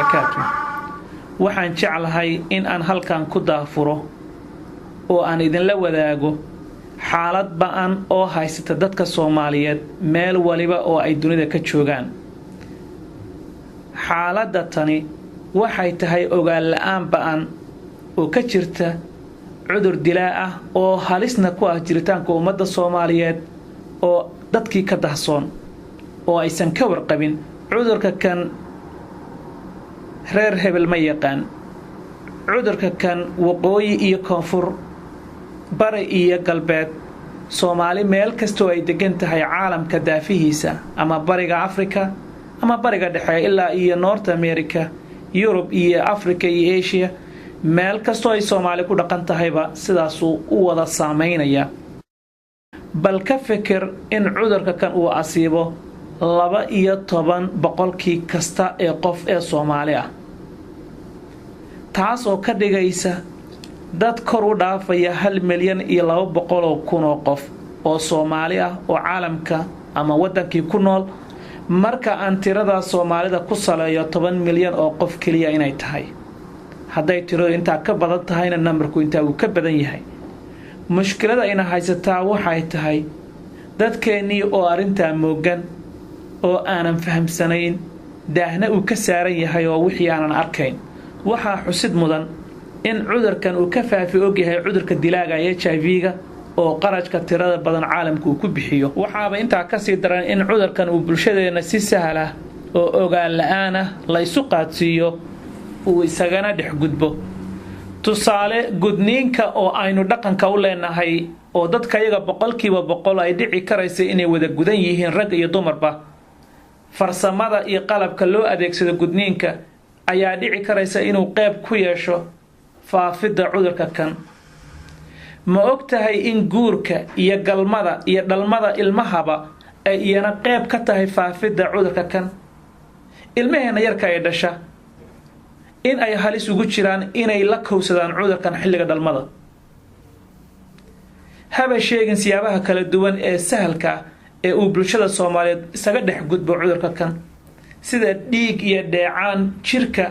وبركاته waxaan jeclahay in aan halkan ku daafuro oo aan idin la wadaago xaalad ba'an oo haysata dadka Soomaaliyeed meel waliba oo ay dunida ka joogaan xaaladda tani waxay tahay ogaal la'aan ba'an oo ka jirta cudur dilaa ah oo halisna ku ah jiritaanka ummadda Soomaaliyeed oo dadkii ka dahsoon oo aysan ka warqabin cudurka kan reer hebel ma yaqaan cudurka kan waqooyi iyo koonfur bari iyo galbeed Soomaali meel kastoo ay degan tahay caalamka daafihiisa ama bariga Afrika ama bariga dhexe ilaa iyo North America Europe iyo Africa iyo Asia meel kastoo ay Soomaali ku dhaqan tahayba sidaas uu wada saameynaya bal ka fikir in cudurka kan uu asiibo 12% kasta ee qof ee Soomaali ah taas oo ka dhigaysa dad kor u dhaafaya 1,200,000 oo qof oo Soomaali ah oo caalamka ama wadankii ku nool marka aan tirada Soomaalida ku saleeyo 10 milyan oo qof kaliya inay tahay hadday tiradu inta ka badan tahayna numberku inta uu ka badan yahay mushkilada ina haysataa waxay tahay dadkeenii oo arinta moogan oo aanan fahamsanayn daahna uu ka saaran yahay oo wixii aanan arkayn waxa xusid mudan in cudurkan uu ka faafi og yahay cudurka dilaaga HIV-ga oo qarashka tirada badan caalamku ku bixiyo waxaaba inta ka sii daran in cudurkan uu bulshadeena si sahal ah oo ogaal la'aan ah la isu qaadsiiyo uu isagana dhex gudbo tusaale gudniinka oo aynu dhaqanka u leenahay oo dadka iyaga 100% ay dhici karayso inay wada gudan yihiin rag iyo dumarba farsamada iyo qalabka loo adeegsado gudniinka ayaa dhici karaysa inuu qayb ku yeesho faafidda cudurka kan ma ogtahay in guurka iyo galmada iyo dhalmada ilmahaba ay iyana qayb ka tahay faafidda cudurka kan ilmaheena yarka ay dhasha in ay halis ugu jiraan inay la kowsadaan cudurkan xilliga dhalmada haba sheegin siyaabaha kala duwan ee sahalka ee uu bulshada Soomaaliyeed isaga dhex gudbo cudurka kan sida dhiig iyo dheecaan jirka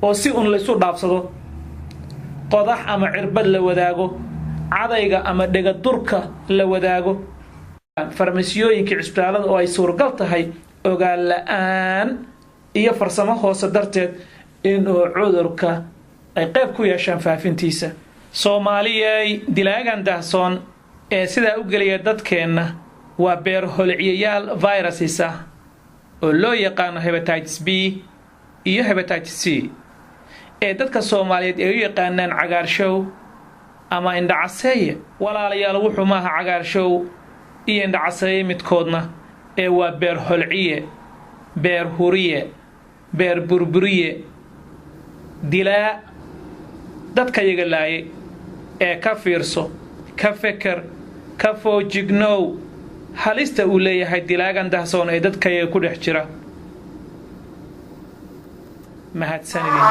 oo si la isu dhaafsado qodax ama cirbad la wadaago cadayga ama dhega durka la wadaago farmasiyooyinka cisbitaalada oo ay suuragal tahay ogaal la'aan iyo farsamo hoose darteed in cudurka ay qayb ku yeeshaan faafintiisa Soomaaliyay dilaagan dahsoon ee sida u galiya dadkeena waa beer holciyaal viruses ah oo loo yaqaan hepatitis B iyo hepatitis C ee dadka Soomaaliyeed ay u yaqaanaan cagaarshow ama indhacaseeye walaalayaal wuxuu maaha cagaarshow iyo indhacaseeye midkoodna ee waa beer holciye beer huriye beer burburiye dilaa dadka iyaga laayay ee ka fiirso ka feker ka foojignow halista uu leeyahay dilaagan dahsoon ee dadka iyaga ku dhex jira mahadsanidin